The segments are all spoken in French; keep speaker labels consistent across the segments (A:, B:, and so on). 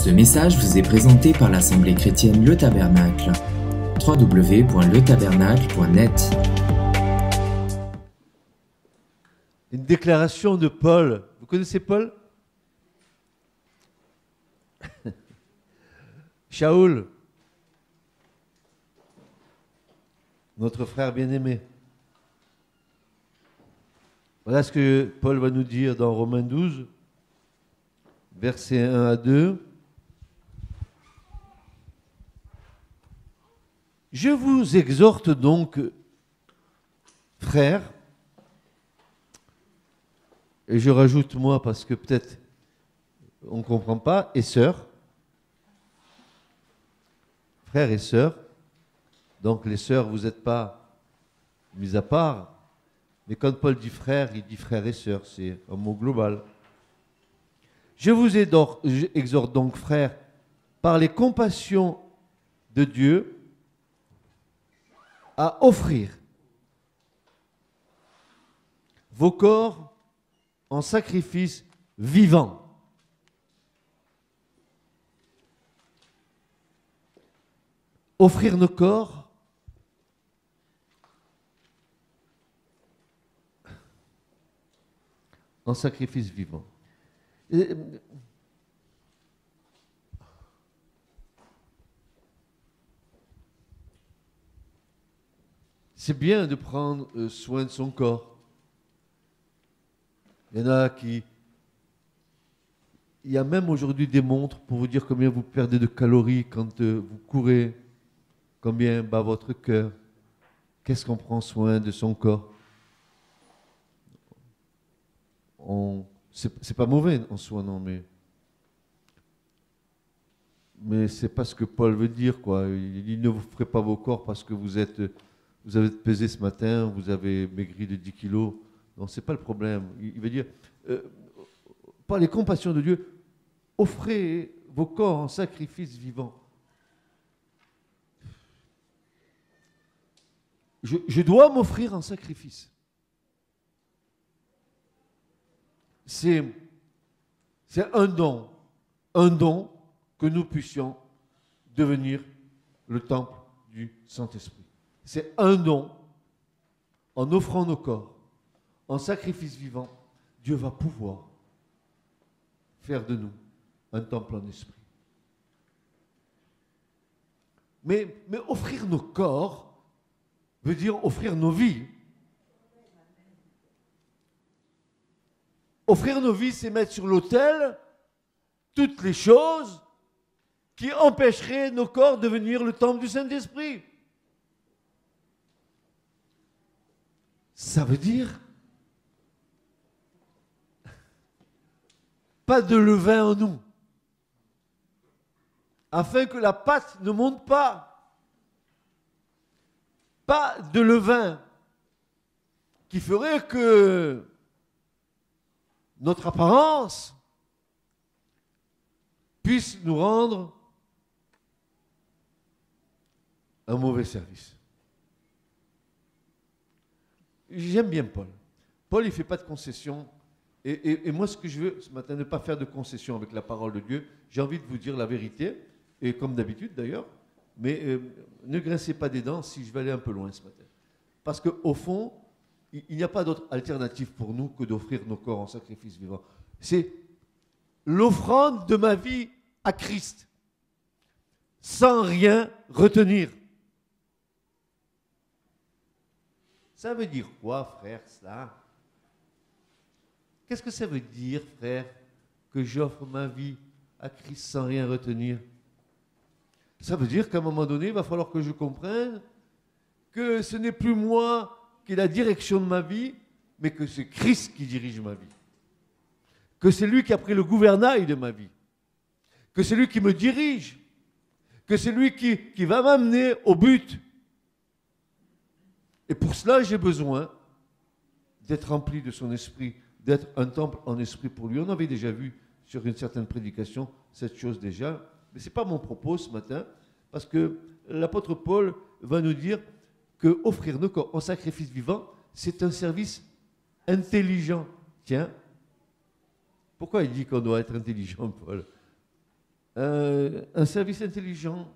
A: Ce message vous est présenté par l'Assemblée chrétienne Le Tabernacle. www.letabernacle.net.
B: Une déclaration de Paul. Vous connaissez Paul? Shaoul, notre frère bien-aimé. Voilà ce que Paul va nous dire dans Romains 12, versets 1 à 2. Je vous exhorte donc, frères, et je rajoute moi parce que peut-être on ne comprend pas, et sœurs, frères et sœurs, donc les sœurs, vous n'êtes pas mis à part, mais quand Paul dit frère, il dit frères et sœurs, c'est un mot global. Je vous exhorte donc, frères, par les compassions de Dieu, à offrir vos corps en sacrifice vivant. Offrir nos corps en sacrifice vivant. C'est bien de prendre soin de son corps. Il y en a qui... Il y a même aujourd'hui des montres pour vous dire combien vous perdez de calories quand vous courez, combien bat votre cœur. Qu'est-ce qu'on prend soin de son corps? C'est pas mauvais en soi, non, mais c'est pas ce que Paul veut dire, quoi. Il dit ne vous ferez pas vos corps parce que vous avez pesé ce matin, vous avez maigri de 10 kilos. Non, c'est pas le problème. Il veut dire, par les compassions de Dieu, offrez vos corps en sacrifice vivant. Je dois m'offrir en sacrifice. C'est un don que nous puissions devenir le temple du Saint-Esprit. C'est un don, en offrant nos corps, en sacrifice vivant, Dieu va pouvoir faire de nous un temple en esprit. Mais offrir nos corps veut dire offrir nos vies. Offrir nos vies, c'est mettre sur l'autel toutes les choses qui empêcheraient nos corps de devenir le temple du Saint-Esprit. Ça veut dire pas de levain en nous, afin que la pâte ne monte pas. Pas de levain qui ferait que notre apparence puisse nous rendre un mauvais service. J'aime bien Paul. Paul, il ne fait pas de concessions. Et moi, ce que je veux ce matin, ne pas faire de concessions avec la parole de Dieu. J'ai envie de vous dire la vérité, et comme d'habitude d'ailleurs, mais ne grincez pas des dents si je vais aller un peu loin ce matin. Parce qu'au fond, il n'y a pas d'autre alternative pour nous que d'offrir nos corps en sacrifice vivant. C'est l'offrande de ma vie à Christ, sans rien retenir. Ça veut dire quoi, frère, ça? Qu'est-ce que ça veut dire, frère, que j'offre ma vie à Christ sans rien retenir? Ça veut dire qu'à un moment donné, il va falloir que je comprenne que ce n'est plus moi qui ai la direction de ma vie, mais que c'est Christ qui dirige ma vie. Que c'est lui qui a pris le gouvernail de ma vie. Que c'est lui qui me dirige. Que c'est lui qui va m'amener au but. Et pour cela, j'ai besoin d'être rempli de son esprit, d'être un temple en esprit pour lui. On avait déjà vu sur une certaine prédication cette chose déjà, mais ce n'est pas mon propos ce matin, parce que l'apôtre Paul va nous dire que offrir nos corps en sacrifice vivant, c'est un service intelligent. Tiens, pourquoi il dit qu'on doit être intelligent, Paul? un service intelligent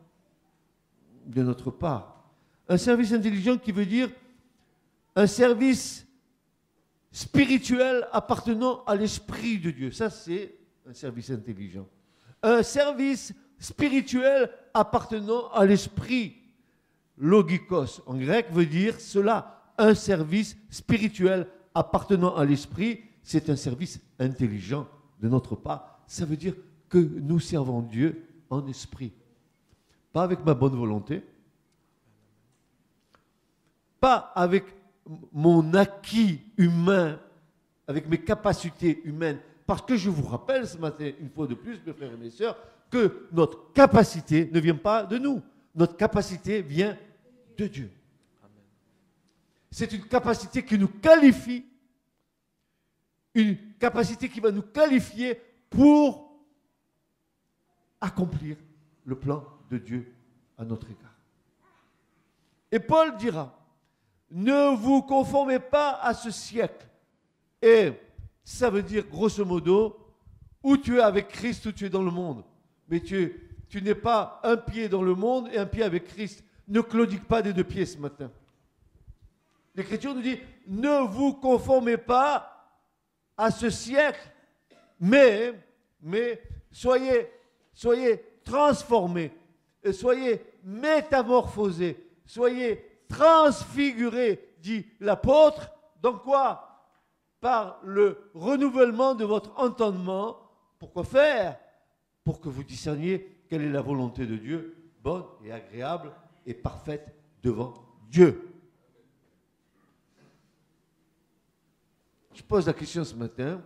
B: de notre part. Un service intelligent qui veut dire un service spirituel appartenant à l'Esprit de Dieu. Ça, c'est un service intelligent. Un service spirituel appartenant à l'Esprit. Logikos, en grec, veut dire cela. Un service spirituel appartenant à l'Esprit, c'est un service intelligent de notre part. Ça veut dire que nous servons Dieu en esprit. Pas avec ma bonne volonté, pas avec mon acquis humain, avec mes capacités humaines. Parce que je vous rappelle ce matin, une fois de plus, mes frères et mes sœurs, que notre capacité ne vient pas de nous. Notre capacité vient de Dieu. C'est une capacité qui nous qualifie, une capacité qui va nous qualifier pour accomplir le plan de Dieu à notre égard. Et Paul dira, ne vous conformez pas à ce siècle. Et ça veut dire, grosso modo, où tu es avec Christ, où tu es dans le monde. Mais tu n'es pas un pied dans le monde et un pied avec Christ. Ne claudique pas des deux pieds ce matin. L'Écriture nous dit, ne vous conformez pas à ce siècle, mais soyez transformés, soyez métamorphosés, soyez transfigurés, dit l'apôtre. Dans quoi? Par le renouvellement de votre entendement. Pourquoi faire? Pour que vous discerniez quelle est la volonté de Dieu, bonne et agréable et parfaite devant Dieu. Je pose la question ce matin,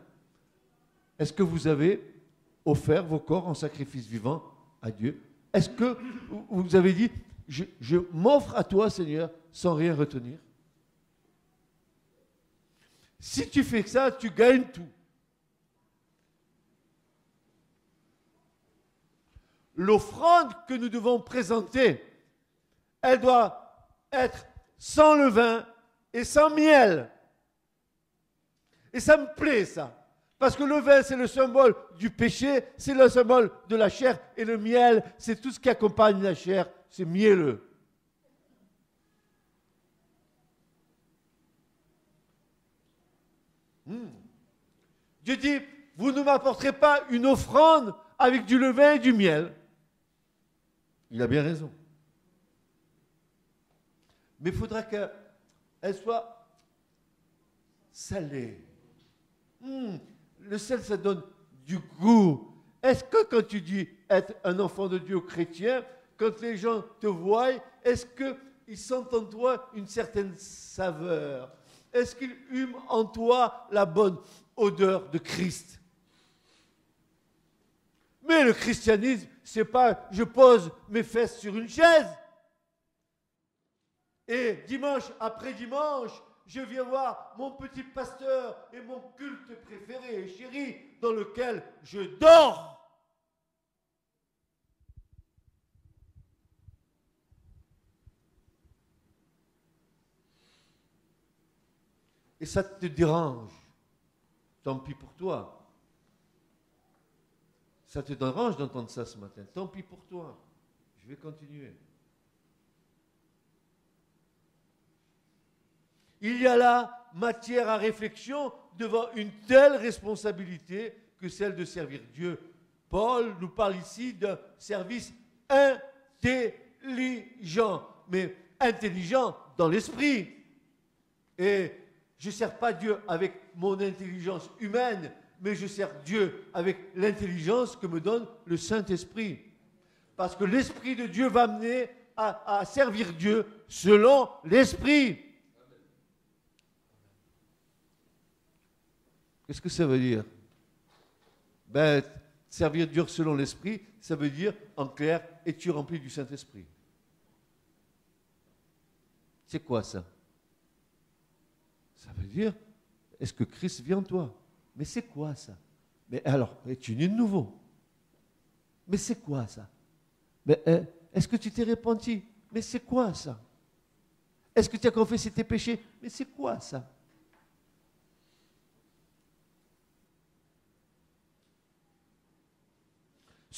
B: est-ce que vous avez offert vos corps en sacrifice vivant à Dieu? Est-ce que vous avez dit, je m'offre à toi Seigneur sans rien retenir? Si tu fais ça, tu gagnes tout. L'offrande que nous devons présenter, elle doit être sans levain et sans miel. Et ça me plaît, ça. Parce que le vin, c'est le symbole du péché, c'est le symbole de la chair. Et le miel, c'est tout ce qui accompagne la chair. C'est mielleux. Dieu dit, vous ne m'apporterez pas une offrande avec du levain et du miel. Il a bien raison. Mais il faudra qu'elle soit salée. Le sel, ça donne du goût. Est-ce que quand tu dis être un enfant de Dieu chrétien, quand les gens te voient, est-ce qu'ils sentent en toi une certaine saveur? Est-ce qu'ils hument en toi la bonne odeur de Christ? Mais le christianisme, c'est pas je pose mes fesses sur une chaise et dimanche après dimanche, je viens voir mon petit pasteur et mon culte préféré et chéri dans lequel je dors. Et ça te dérange. Tant pis pour toi. Ça te dérange d'entendre ça ce matin. Tant pis pour toi. Je vais continuer. Il y a là matière à réflexion devant une telle responsabilité que celle de servir Dieu. Paul nous parle ici d'un service intelligent, mais intelligent dans l'esprit. Et je ne sers pas Dieu avec mon intelligence humaine, mais je sers Dieu avec l'intelligence que me donne le Saint-Esprit. Parce que l'Esprit de Dieu va m'amener à servir Dieu selon l'Esprit. Qu'est-ce que ça veut dire? Servir Dieu selon l'Esprit, ça veut dire, en clair, es-tu rempli du Saint-Esprit? C'est quoi ça? Ça veut dire, est-ce que Christ vit en toi? Mais c'est quoi ça? Mais alors, es-tu né de nouveau? Mais c'est quoi ça? Mais est-ce que tu t'es repenti? Mais c'est quoi ça? Est-ce que tu as confessé tes péchés? Mais c'est quoi ça?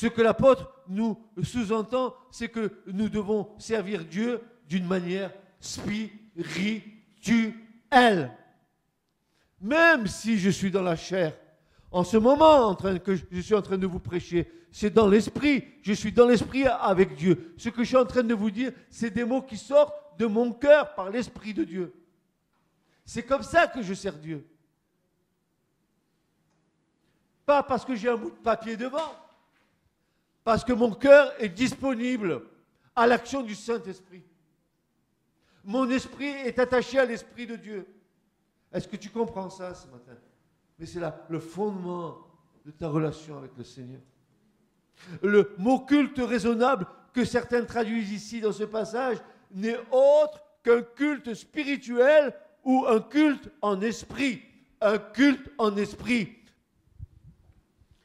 B: Ce que l'apôtre nous sous-entend, c'est que nous devons servir Dieu d'une manière spirituelle. Même si je suis dans la chair, en ce moment que je suis en train de vous prêcher, c'est dans l'esprit. Je suis dans l'esprit avec Dieu. Ce que je suis en train de vous dire, c'est des mots qui sortent de mon cœur par l'esprit de Dieu. C'est comme ça que je sers Dieu. Pas parce que j'ai un bout de papier devant, parce que mon cœur est disponible à l'action du Saint-Esprit. Mon esprit est attaché à l'esprit de Dieu. Est-ce que tu comprends ça ce matin? Mais c'est là le fondement de ta relation avec le Seigneur. Le mot culte raisonnable que certains traduisent ici dans ce passage n'est autre qu'un culte spirituel ou un culte en esprit. Un culte en esprit.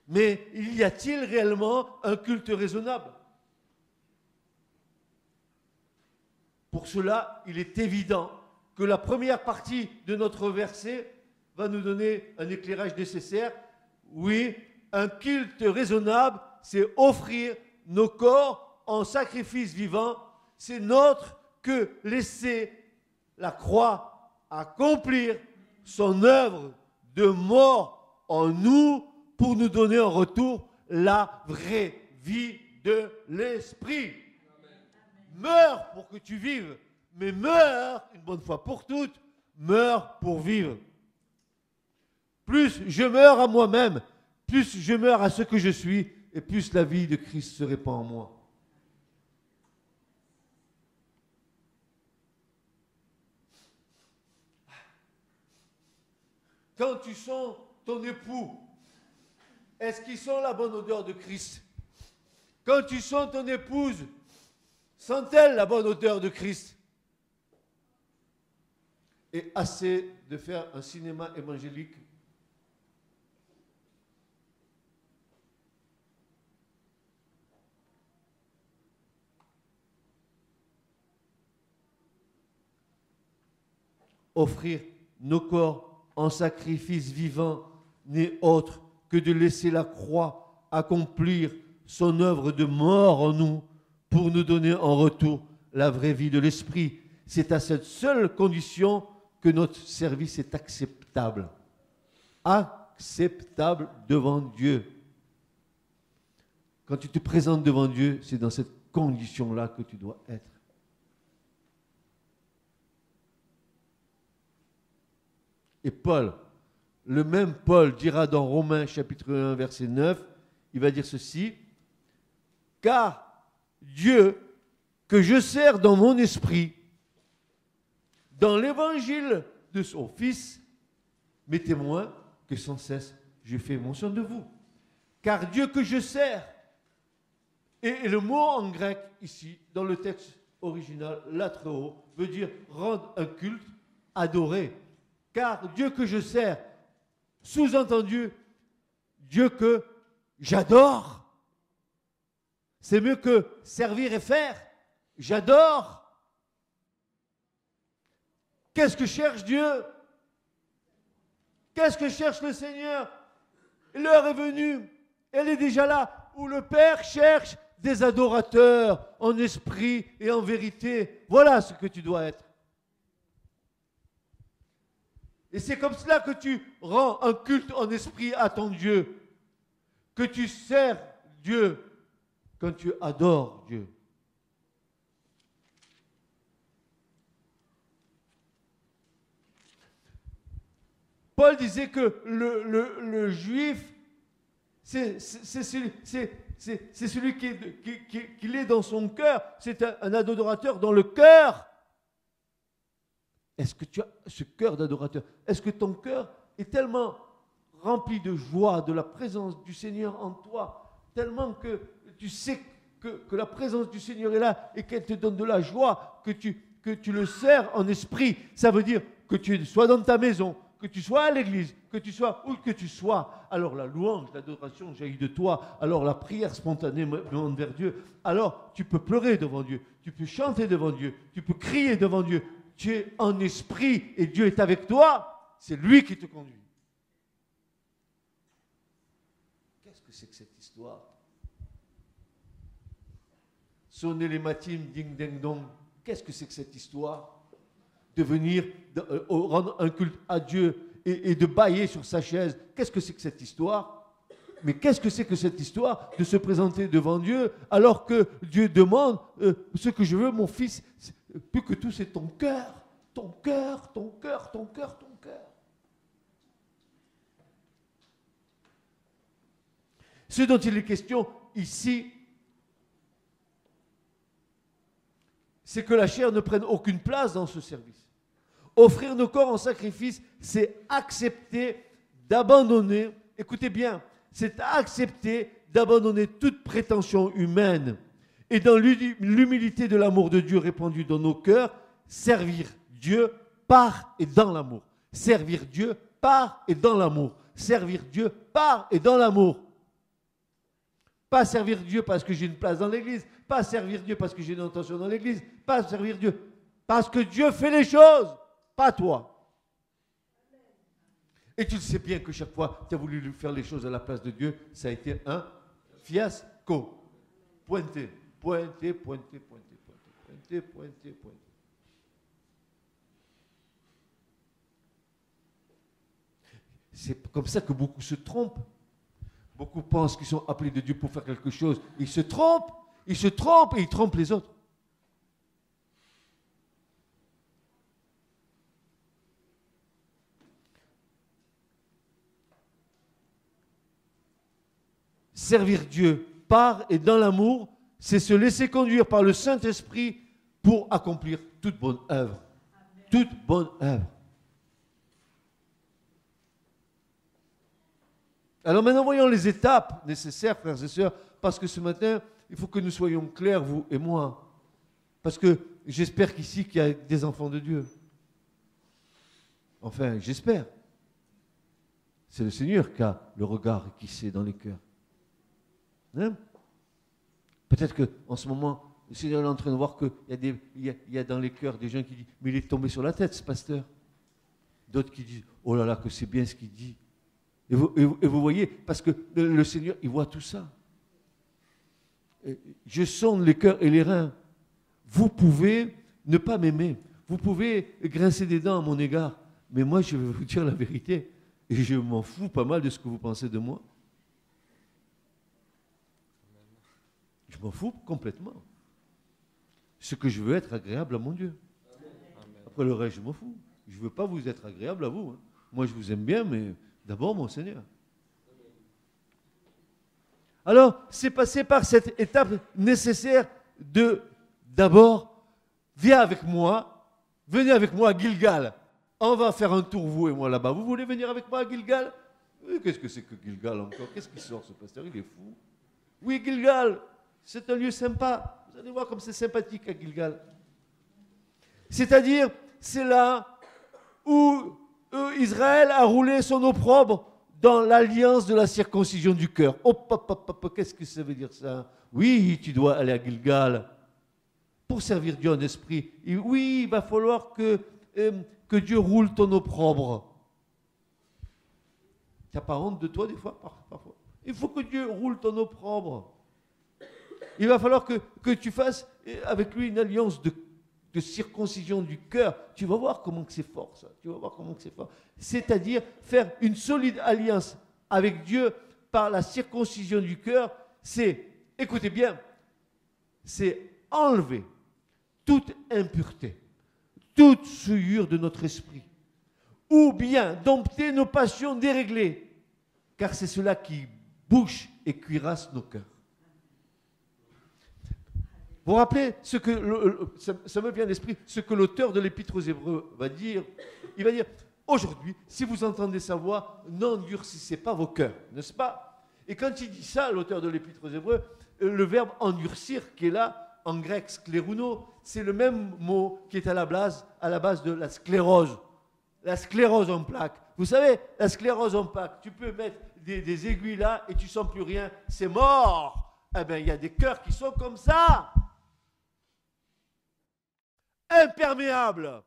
B: Mais y a-t-il réellement un culte raisonnable? Pour cela, il est évident que la première partie de notre verset va nous donner un éclairage nécessaire. Oui, un culte raisonnable, c'est offrir nos corps en sacrifice vivant. C'est notre que laisser la croix accomplir son œuvre de mort en nous pour nous donner en retour la vraie vie de l'esprit. Meurs pour que tu vives, mais meurs une bonne fois pour toutes, meurs pour vivre. Plus je meurs à moi-même, plus je meurs à ce que je suis, et plus la vie de Christ se répand en moi. Quand tu sens ton époux, est-ce qu'ils sent la bonne odeur de Christ? Quand tu sens ton épouse, sent-elle la bonne odeur de Christ? Et assez de faire un cinéma évangélique. Offrir nos corps en sacrifice vivant n'est autre que de laisser la croix accomplir son œuvre de mort en nous pour nous donner en retour la vraie vie de l'esprit. C'est à cette seule condition que notre service est acceptable. Acceptable devant Dieu. Quand tu te présentes devant Dieu, c'est dans cette condition-là que tu dois être. Et Paul, le même Paul dira dans Romains chapitre 1 verset 9, il va dire ceci: car Dieu que je sers dans mon esprit, dans l'évangile de son Fils, m'est témoin que sans cesse je fais mention de vous. Car Dieu que je sers, et le mot en grec ici, dans le texte original, latreo, veut dire rendre un culte, adorer. Car Dieu que je sers, sous-entendu, Dieu que j'adore. C'est mieux que servir et faire. J'adore. Qu'est-ce que cherche Dieu? Qu'est-ce que cherche le Seigneur? L'heure est venue, elle est déjà là, où le Père cherche des adorateurs en esprit et en vérité. Voilà ce que tu dois être. Et c'est comme cela que tu rends un culte en esprit à ton Dieu, que tu sers Dieu quand tu adores Dieu. Paul disait que le juif, c'est celui qui est dans son cœur, c'est un adorateur dans le cœur. Est-ce que tu as ce cœur d'adorateur? Est-ce que ton cœur est tellement rempli de joie, de la présence du Seigneur en toi, tellement que tu sais que la présence du Seigneur est là et qu'elle te donne de la joie, que tu le sers en esprit? Ça veut dire que tu sois dans ta maison, que tu sois à l'église, que tu sois où que tu sois, alors la louange, l'adoration jaillit de toi, alors la prière spontanée monte vers Dieu, alors tu peux pleurer devant Dieu, tu peux chanter devant Dieu, tu peux crier devant Dieu. Tu es en esprit et Dieu est avec toi, c'est lui qui te conduit. Qu'est-ce que c'est que cette histoire? sonner les matines, ding ding dong. Qu'est-ce que c'est que cette histoire de venir rendre un culte à Dieu et de bâiller sur sa chaise? Qu'est-ce que c'est que cette histoire? Mais qu'est-ce que c'est que cette histoire de se présenter devant Dieu alors que Dieu demande ce que je veux, mon fils, plus que tout, c'est ton cœur, ton cœur, ton cœur, ton cœur, ton cœur. Ce dont il est question ici, c'est que la chair ne prenne aucune place dans ce service. Offrir nos corps en sacrifice, c'est accepter d'abandonner, écoutez bien, c'est accepter d'abandonner toute prétention humaine et dans l'humilité de l'amour de Dieu répandu dans nos cœurs, servir Dieu par et dans l'amour. Servir Dieu par et dans l'amour. Servir Dieu par et dans l'amour. Pas servir Dieu parce que j'ai une place dans l'église, pas servir Dieu parce que j'ai une intention dans l'église, pas servir Dieu parce que Dieu fait les choses, pas toi. Et tu le sais bien que chaque fois tu as voulu lui faire les choses à la place de Dieu, ça a été un fiasco. Pointé, pointé, pointé, pointé, pointé, pointé, pointé, pointé. C'est comme ça que beaucoup se trompent. Beaucoup pensent qu'ils sont appelés de Dieu pour faire quelque chose. Ils se trompent et ils trompent les autres. Servir Dieu par et dans l'amour, c'est se laisser conduire par le Saint-Esprit pour accomplir toute bonne œuvre. Toute bonne œuvre. Alors maintenant, voyons les étapes nécessaires, frères et sœurs, parce que ce matin, il faut que nous soyons clairs, vous et moi. Parce que j'espère qu'ici, qu'il y a des enfants de Dieu. Enfin, j'espère. C'est le Seigneur qui a le regard et qui sait dans les cœurs. Hein? Peut-être qu'en ce moment, le Seigneur est en train de voir qu'il y a dans les cœurs des gens qui disent « Mais il est tombé sur la tête, ce pasteur. » D'autres qui disent « Oh là là, que c'est bien ce qu'il dit. » Et vous voyez, parce que le Seigneur, il voit tout ça. Je sonde les cœurs et les reins. Vous pouvez ne pas m'aimer. Vous pouvez grincer des dents à mon égard. Mais moi, je vais vous dire la vérité. Et je m'en fous pas mal de ce que vous pensez de moi. Je m'en fous complètement. Ce que je veux être agréable à mon Dieu. Après le reste, je m'en fous. Je ne veux pas vous être agréable à vous. Hein. Moi, je vous aime bien, mais d'abord mon Seigneur. Alors, c'est passé par cette étape nécessaire d'abord, viens avec moi, venez avec moi à Gilgal. On va faire un tour, vous et moi, là-bas. Vous voulez venir avec moi à Gilgal? Oui, qu'est-ce que c'est que Gilgal encore? Qu'est-ce qui sort, ce pasteur? Il est fou. Oui, Gilgal, c'est un lieu sympa. Vous allez voir comme c'est sympathique à Gilgal. C'est-à-dire, c'est là où Israël a roulé son opprobre dans l'alliance de la circoncision du cœur. Qu'est-ce que ça veut dire ça? Oui, tu dois aller à Gilgal pour servir Dieu en esprit. Et oui, il va falloir que Dieu roule ton opprobre. Tu n'as pas honte de toi des fois, parfois? Il faut que Dieu roule ton opprobre. Il va falloir que tu fasses avec lui une alliance de circoncision du cœur. Tu vas voir comment que c'est fort, ça. Tu vas voir comment que c'est fort. C'est-à-dire faire une solide alliance avec Dieu par la circoncision du cœur, c'est, écoutez bien, c'est enlever toute impureté, toute souillure de notre esprit, ou bien dompter nos passions déréglées, car c'est cela qui bouche et cuirasse nos cœurs. Vous vous rappelez ce que ça me vient à l'esprit, ce que l'auteur de l'Épître aux Hébreux va dire. Il va dire, aujourd'hui, si vous entendez sa voix, n'endurcissez pas vos cœurs, n'est-ce pas? Et quand il dit ça, l'auteur de l'Épître aux Hébreux, le verbe endurcir qui est là, en grec sklérouno, c'est le même mot qui est à la base de la sclérose. La sclérose en plaques. Vous savez, la sclérose en plaques, tu peux mettre des aiguilles là et tu ne sens plus rien, c'est mort. Eh bien, il y a des cœurs qui sont comme ça. Imperméables.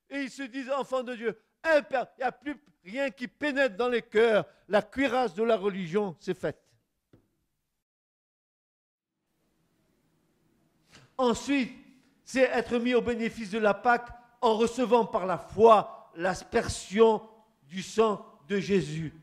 B: Et ils se disent enfants de Dieu. Il n'y a plus rien qui pénètre dans les cœurs. La cuirasse de la religion, c'est faite. Ensuite, c'est être mis au bénéfice de la Pâque en recevant par la foi l'aspersion du sang de Jésus.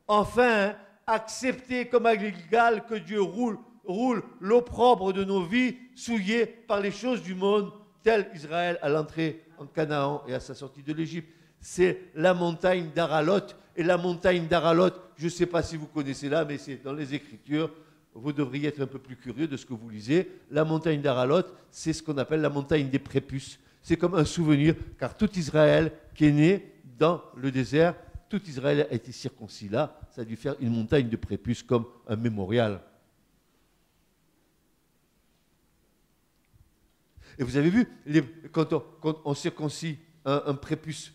B: Enfin, accepter comme illégal que Dieu roule l'opprobre de nos vies souillées par les choses du monde, tel Israël à l'entrée en Canaan et à sa sortie de l'Égypte. C'est la montagne d'Aralot. Et la montagne d'Aralot, je ne sais pas si vous connaissez là, mais c'est dans les Écritures. Vous devriez être un peu plus curieux de ce que vous lisez. La montagne d'Aralot, c'est ce qu'on appelle la montagne des prépuces. C'est comme un souvenir, car tout Israël qui est né dans le désert, tout Israël a été circoncis là. Ça a dû faire une montagne de prépuces comme un mémorial. Et vous avez vu, quand on circoncis un prépuce,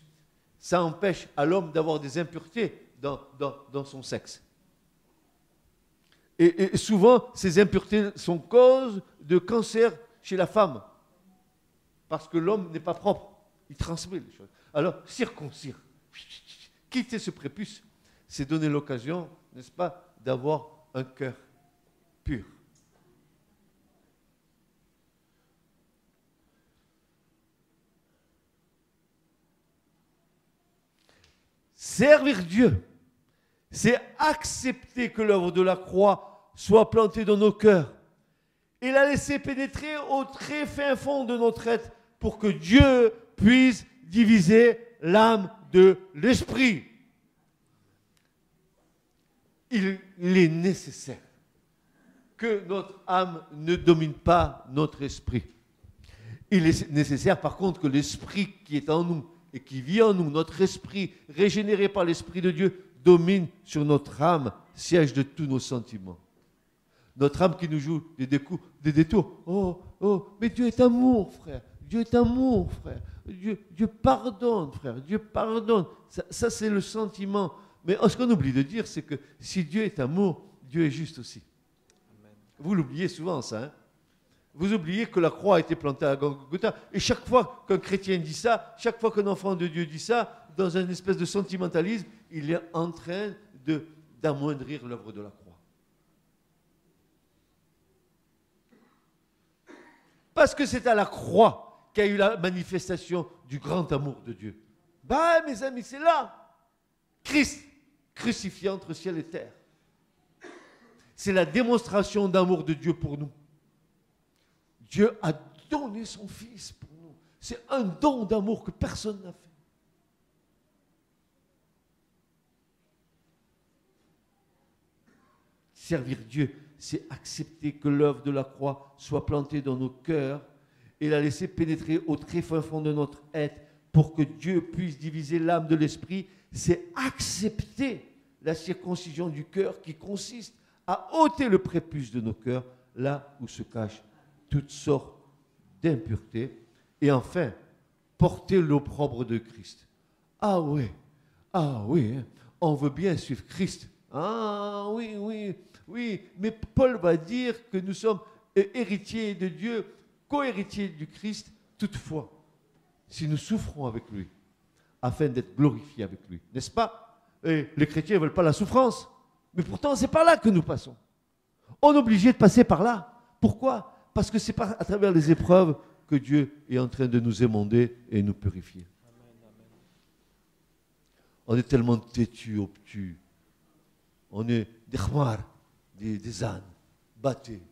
B: ça empêche à l'homme d'avoir des impuretés dans son sexe. Et souvent, ces impuretés sont cause de cancer chez la femme. Parce que l'homme n'est pas propre. Il transmet les choses. Alors, circoncire. Quitter ce prépuce, c'est donner l'occasion, n'est-ce pas, d'avoir un cœur pur. Servir Dieu, c'est accepter que l'œuvre de la croix soit plantée dans nos cœurs et la laisser pénétrer au très fin fond de notre être pour que Dieu puisse diviser l'âme de l'esprit. Il est nécessaire que notre âme ne domine pas notre esprit. Il est nécessaire par contre que l'esprit qui est en nous et qui vit en nous, notre esprit régénéré par l'Esprit de Dieu, domine sur notre âme, siège de tous nos sentiments. Notre âme qui nous joue des détours. Oh, mais Dieu est amour, frère. Dieu est amour, frère. Dieu pardonne, frère. Dieu pardonne. Ça c'est le sentiment. Mais ce qu'on oublie de dire, c'est que si Dieu est amour, Dieu est juste aussi. Amen. Vous l'oubliez souvent, ça, hein? Vous oubliez que la croix a été plantée à Golgotha. Et chaque fois qu'un chrétien dit ça, chaque fois qu'un enfant de Dieu dit ça, dans une espèce de sentimentalisme, il est en train d'amoindrir l'œuvre de la croix. Parce que c'est à la croix qu'a eu la manifestation du grand amour de Dieu. Bah, mes amis, c'est là. Christ, crucifié entre ciel et terre. C'est la démonstration d'amour de Dieu pour nous. Dieu a donné son Fils pour nous. C'est un don d'amour que personne n'a fait. Servir Dieu, c'est accepter que l'œuvre de la croix soit plantée dans nos cœurs et la laisser pénétrer au très fin fond de notre être pour que Dieu puisse diviser l'âme de l'esprit. C'est accepter la circoncision du cœur qui consiste à ôter le prépuce de nos cœurs là où se cache toutes sortes d'impuretés, et enfin, porter l'opprobre de Christ. Ah oui, hein, on veut bien suivre Christ. Ah oui, mais Paul va dire que nous sommes héritiers de Dieu, co-héritiers du Christ, toutefois, si nous souffrons avec lui, afin d'être glorifiés avec lui. N'est-ce pas? Et les chrétiens ne veulent pas la souffrance, mais pourtant c'est par là que nous passons. On est obligé de passer par là. Pourquoi? Parce que c'est à travers les épreuves que Dieu est en train de nous émonder et nous purifier. Amen. On est tellement têtus, obtus. On est des khmars, des ânes, battés.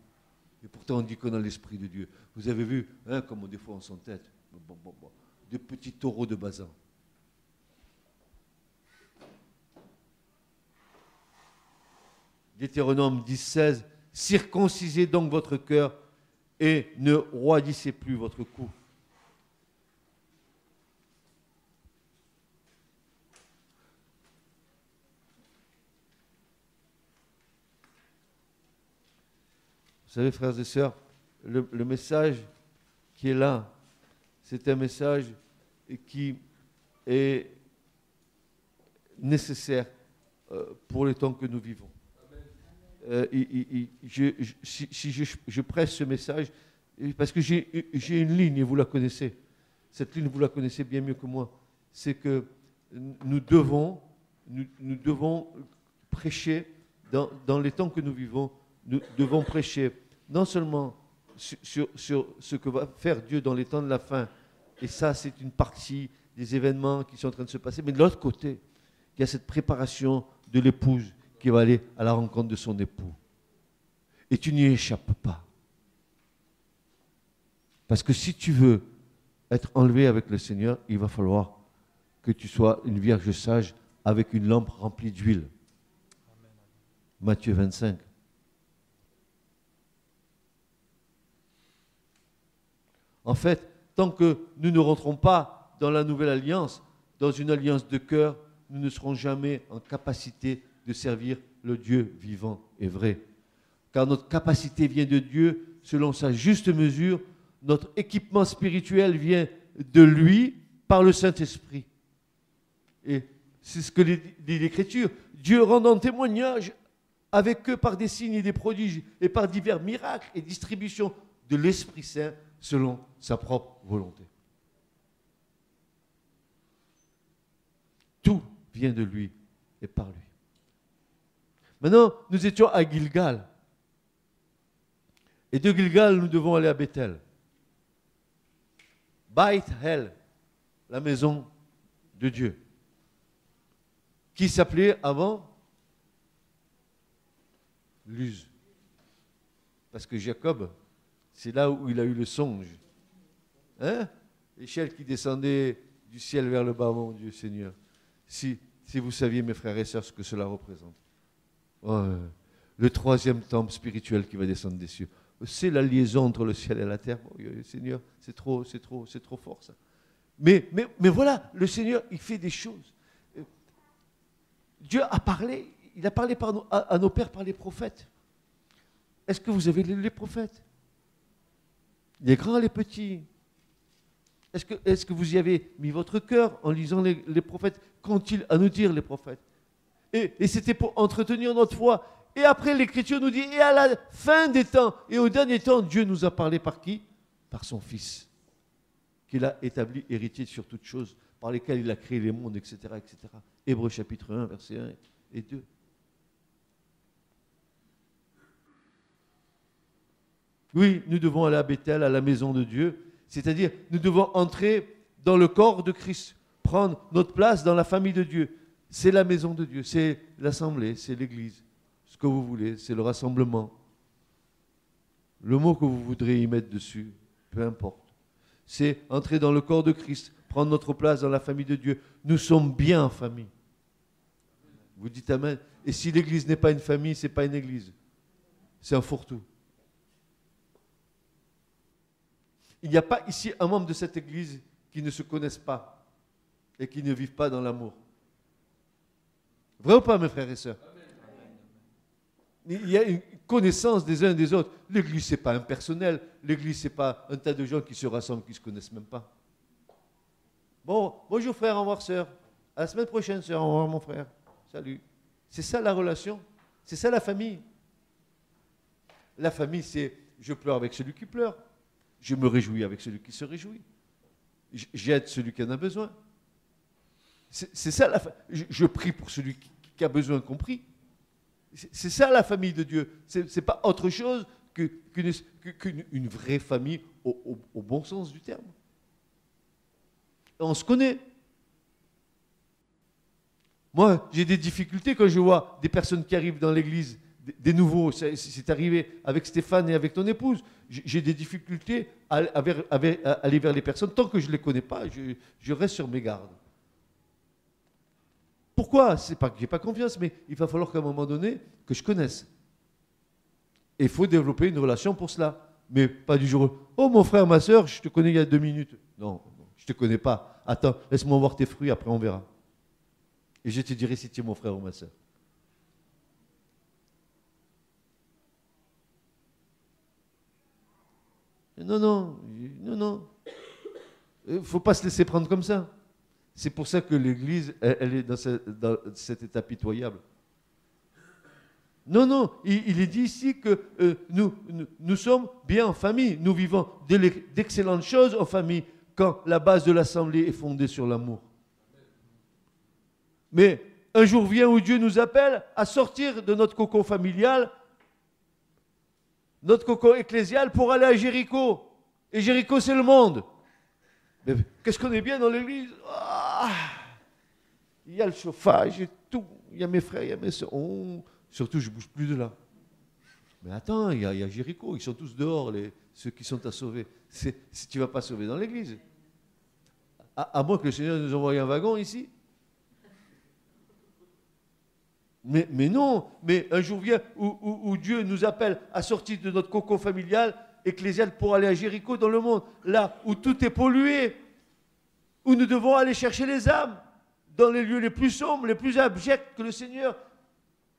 B: Et pourtant on dit qu'on a l'Esprit de Dieu. Vous avez vu, hein, comment des fois on s'entête. Des petits taureaux de Bazan. Deutéronome 10,16. Circoncisez donc votre cœur et ne roidissez plus votre cou. Vous savez, frères et sœurs, le message qui est là, c'est un message qui est nécessaire pour les temps que nous vivons. Si je presse ce message, parce que j'ai une ligne, et vous la connaissez. Cette ligne, vous la connaissez bien mieux que moi. C'est que nous devons prêcher, dans les temps que nous vivons, nous devons prêcher non seulement sur ce que va faire Dieu dans les temps de la fin. Et ça, c'est une partie des événements qui sont en train de se passer. Mais de l'autre côté, il y a cette préparation de l'épouse qui va aller à la rencontre de son époux. Et tu n'y échappes pas. Parce que si tu veux être enlevé avec le Seigneur, il va falloir que tu sois une vierge sage avec une lampe remplie d'huile. Matthieu 25. En fait, tant que nous ne rentrons pas dans la nouvelle alliance, dans une alliance de cœur, nous ne serons jamais en capacité de servir le Dieu vivant et vrai. Car notre capacité vient de Dieu selon sa juste mesure. Notre équipement spirituel vient de lui par le Saint-Esprit. Et c'est ce que dit l'Écriture. Dieu rend en témoignage avec eux par des signes et des prodiges et par divers miracles et distributions de l'Esprit Saint selon sa propre volonté. Tout vient de lui et par lui. Maintenant, nous étions à Gilgal. Et de Gilgal, nous devons aller à Bethel. Beit El, la maison de Dieu. Qui s'appelait avant Luz. Parce que Jacob, c'est là où il a eu le songe. Hein? L'échelle qui descendait du ciel vers le bas, mon Dieu Seigneur. Si vous saviez, mes frères et sœurs, ce que cela représente. Oh, le troisième temple spirituel qui va descendre des cieux. C'est la liaison entre le ciel et la terre. Oh, Seigneur, c'est trop fort ça. Mais voilà, le Seigneur, il fait des choses. Dieu a parlé, il a parlé à nos pères par les prophètes. Est-ce que vous avez lu les prophètes? Les grands, les petits. Est-ce que vous y avez mis votre cœur en lisant les prophètes? Qu'ont-ils à nous dire, les prophètes? Et c'était pour entretenir notre foi. Et après, l'Écriture nous dit, et à la fin des temps, et au dernier temps, Dieu nous a parlé par qui? Par son Fils, qu'il a établi héritier sur toutes choses, par lesquelles il a créé les mondes, etc., etc. Hébreux chapitre 1, versets 1 et 2. Oui, nous devons aller à Bethel, à la maison de Dieu, c'est-à-dire nous devons entrer dans le corps de Christ, prendre notre place dans la famille de Dieu. C'est la maison de Dieu, c'est l'assemblée, c'est l'église, ce que vous voulez, c'est le rassemblement. Le mot que vous voudrez y mettre dessus, peu importe. C'est entrer dans le corps de Christ, prendre notre place dans la famille de Dieu. Nous sommes bien en famille. Vous dites Amen. Et si l'église n'est pas une famille, ce n'est pas une église. C'est un fourre-tout. Il n'y a pas ici un membre de cette église qui ne se connaisse pas et qui ne vive pas dans l'amour. Vrai ou pas, mes frères et sœurs? Il y a une connaissance des uns et des autres. L'église, ce n'est pas impersonnel. L'église, ce n'est pas un tas de gens qui se rassemblent, qui ne se connaissent même pas. Bon, bonjour frère, au revoir sœur. À la semaine prochaine, sœur, au revoir mon frère. Salut. C'est ça la relation. C'est ça la famille. La famille, c'est je pleure avec celui qui pleure. Je me réjouis avec celui qui se réjouit. J'aide celui qui en a besoin. C'est ça la famille. Je prie pour celui qui a besoin compris. C'est ça la famille de Dieu. Ce n'est pas autre chose qu'une vraie famille au bon sens du terme. Et on se connaît. Moi, j'ai des difficultés quand je vois des personnes qui arrivent dans l'église, des nouveaux. C'est arrivé avec Stéphane et avec ton épouse. J'ai des difficultés à aller vers les personnes. Tant que je ne les connais pas, je reste sur mes gardes. Pourquoi? C'est pas que je n'ai pas confiance, mais il va falloir qu'à un moment donné, que je connaisse. Et il faut développer une relation pour cela. Mais pas du jour « Oh mon frère, ma soeur, je te connais il y a 2 minutes. » Non, je ne te connais pas. Attends, laisse-moi voir tes fruits, après on verra. Et je te dirai si tu es mon frère ou ma soeur. Non. Il ne faut pas se laisser prendre comme ça. C'est pour ça que l'Église, elle est dans cet état pitoyable. Non, il est dit ici que nous sommes bien en famille. Nous vivons d'excellentes choses en famille quand la base de l'assemblée est fondée sur l'amour. Mais un jour vient où Dieu nous appelle à sortir de notre cocon familial notre cocon ecclésial pour aller à Jéricho. Et Jéricho, c'est le monde. Mais qu'est-ce qu'on est bien dans l'église? Il y a le chauffage et tout. Il y a mes frères, il y a mes soeurs. Surtout, je ne bouge plus de là. Mais attends, il y a Jéricho. Ils sont tous dehors, ceux qui sont à sauver. Si tu ne vas pas sauver dans l'église. À moins que le Seigneur nous envoie un wagon ici. Mais non, mais un jour vient où Dieu nous appelle à sortir de notre cocon familial, ecclésial, pour aller à Jéricho dans le monde, là où tout est pollué, où nous devons aller chercher les âmes, dans les lieux les plus sombres, les plus abjects que le Seigneur,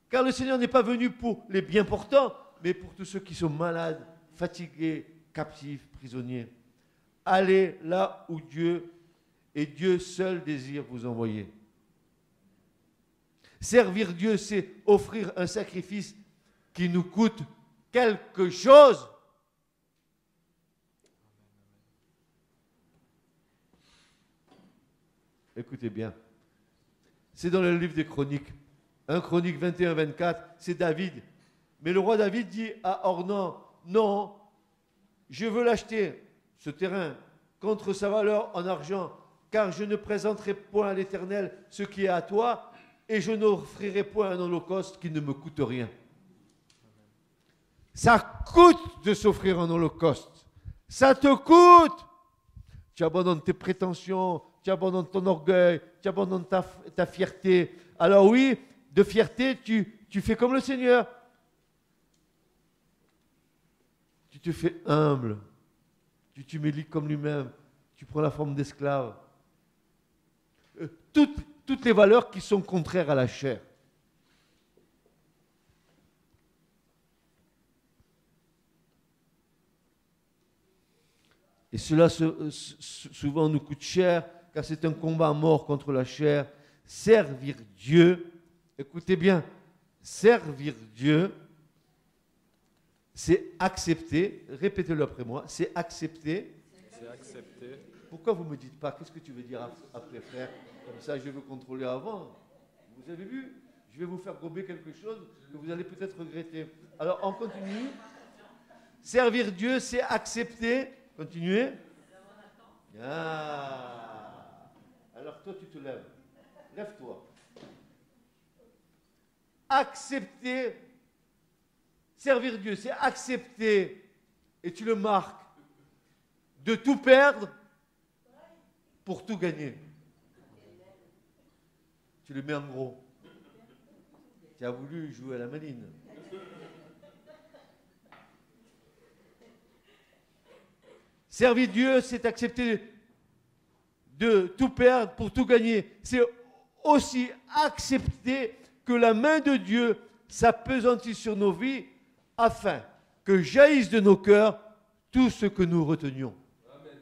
B: car le Seigneur n'est pas venu pour les bien portants, mais pour tous ceux qui sont malades, fatigués, captifs, prisonniers. Allez là où Dieu, et Dieu seul désire vous envoyer. Servir Dieu, c'est offrir un sacrifice qui nous coûte quelque chose. Écoutez bien. C'est dans le livre des Chroniques. 1 Chronique 21-24, c'est David. Mais le roi David dit à Ornan, non, je veux l'acheter, ce terrain, contre sa valeur en argent, car je ne présenterai point à l'Éternel ce qui est à toi, et je n'offrirai point un holocauste qui ne me coûte rien. Ça coûte de s'offrir un holocauste. Ça te coûte. Tu abandonnes tes prétentions, tu abandonnes ton orgueil, tu abandonnes ta fierté. Alors oui, de fierté, tu fais comme le Seigneur. Tu te fais humble. Tu t'humilies comme lui-même. Tu prends la forme d'esclave. Toutes les valeurs qui sont contraires à la chair. Et cela souvent nous coûte cher, car c'est un combat à mort contre la chair. Servir Dieu, écoutez bien, servir Dieu, c'est accepter, répétez-le après moi, c'est accepter.
C: C'est accepter.
B: Pourquoi vous ne me dites pas, qu'est-ce que tu veux dire après, frère? Comme ça, je vais vous contrôler avant. Vous avez vu? Je vais vous faire gober quelque chose que vous allez peut-être regretter. Alors, on continue. Servir Dieu, c'est accepter. Continuez. Ah. Alors, toi, tu te lèves. Lève-toi. Accepter. Servir Dieu, c'est accepter, et tu le marques, de tout perdre pour tout gagner. Tu le mets en gros. Tu as voulu jouer à la maline. Servir Dieu, c'est accepter de tout perdre pour tout gagner. C'est aussi accepter que la main de Dieu s'appesantit sur nos vies afin que jaillisse de nos cœurs tout ce que nous retenions. Amen.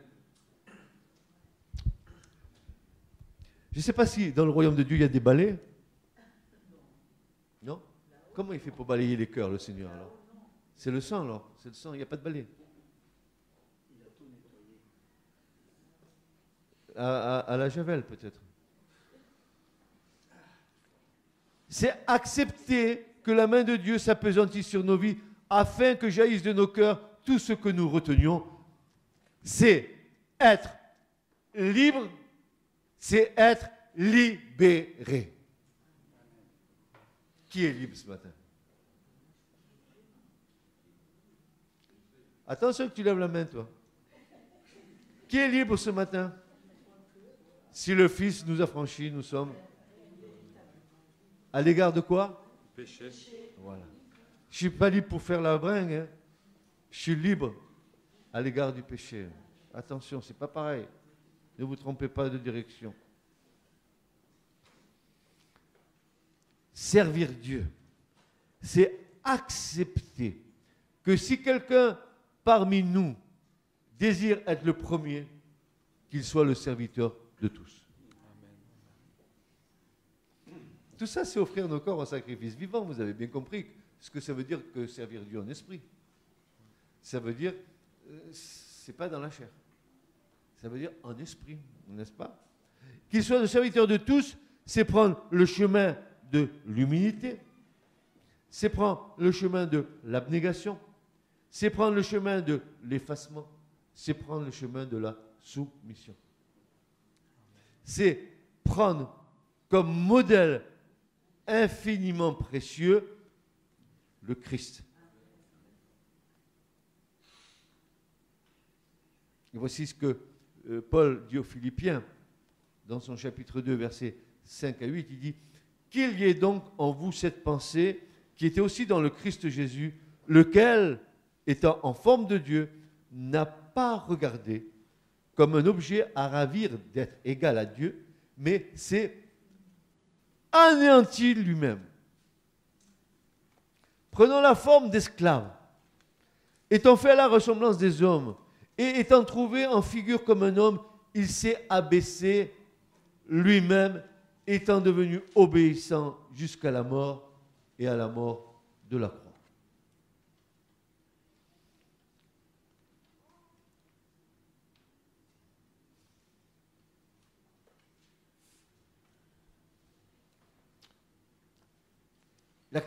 B: Je ne sais pas si dans le royaume de Dieu il y a des balais. Non? Comment il fait pour balayer les cœurs, le Seigneur, alors? C'est le sang, alors. C'est le sang, il n'y a pas de balai. À la javel, peut-être. C'est accepter que la main de Dieu s'appesantisse sur nos vies afin que jaillisse de nos cœurs tout ce que nous retenions. C'est être libre, c'est être libéré. Qui est libre ce matin? Attention que tu lèves la main, toi. Qui est libre ce matin? Si le Fils nous a franchis, nous sommes à l'égard de quoi?
C: Péché.
B: Voilà. Je ne suis pas libre pour faire la bringue. Hein. Je suis libre à l'égard du péché. Attention, ce n'est pas pareil. Ne vous trompez pas de direction. Servir Dieu, c'est accepter que si quelqu'un parmi nous désire être le premier, qu'il soit le serviteur de tous. Amen. Tout ça, c'est offrir nos corps en sacrifice vivant. Vous avez bien compris ce que ça veut dire que servir Dieu en esprit. Ça veut dire, c'est pas dans la chair. Ça veut dire en esprit, n'est-ce pas? Qu'il soit le serviteur de tous, c'est prendre le chemin de l'humilité, c'est prendre le chemin de l'abnégation, c'est prendre le chemin de l'effacement, c'est prendre le chemin de la soumission. C'est prendre comme modèle infiniment précieux le Christ. Et voici ce que Paul dit aux Philippiens dans son chapitre 2, versets 5 à 8. Il dit « Qu'il y ait donc en vous cette pensée qui était aussi dans le Christ Jésus, lequel, étant en forme de Dieu, n'a pas regardé comme un objet à ravir d'être égal à Dieu, mais s'est anéanti lui-même. Prenant la forme d'esclave, étant fait à la ressemblance des hommes, et étant trouvé en figure comme un homme, il s'est abaissé lui-même, étant devenu obéissant jusqu'à la mort et à la mort de la croix. »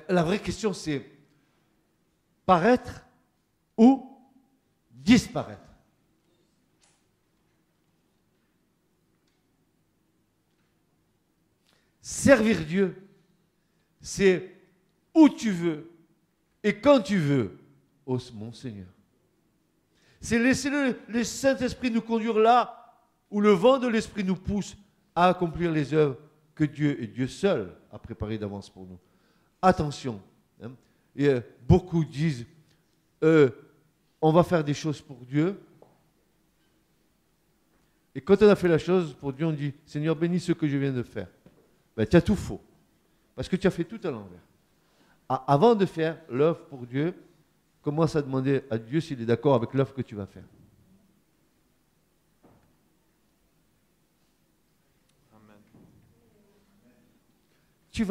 B: La vraie question, c'est paraître ou disparaître. Servir Dieu, c'est où tu veux et quand tu veux, ô mon Seigneur. C'est laisser le Saint-Esprit nous conduire là où le vent de l'Esprit nous pousse à accomplir les œuvres que Dieu et Dieu seul a préparées d'avance pour nous. Attention, hein, et, beaucoup disent on va faire des choses pour Dieu. Et quand on a fait la chose pour Dieu, on dit Seigneur, bénis ce que je viens de faire. Ben, tu as tout faux. Parce que tu as fait tout à l'envers. Avant de faire l'œuvre pour Dieu, commence à demander à Dieu s'il est d'accord avec l'œuvre que tu vas faire. Amen. Tu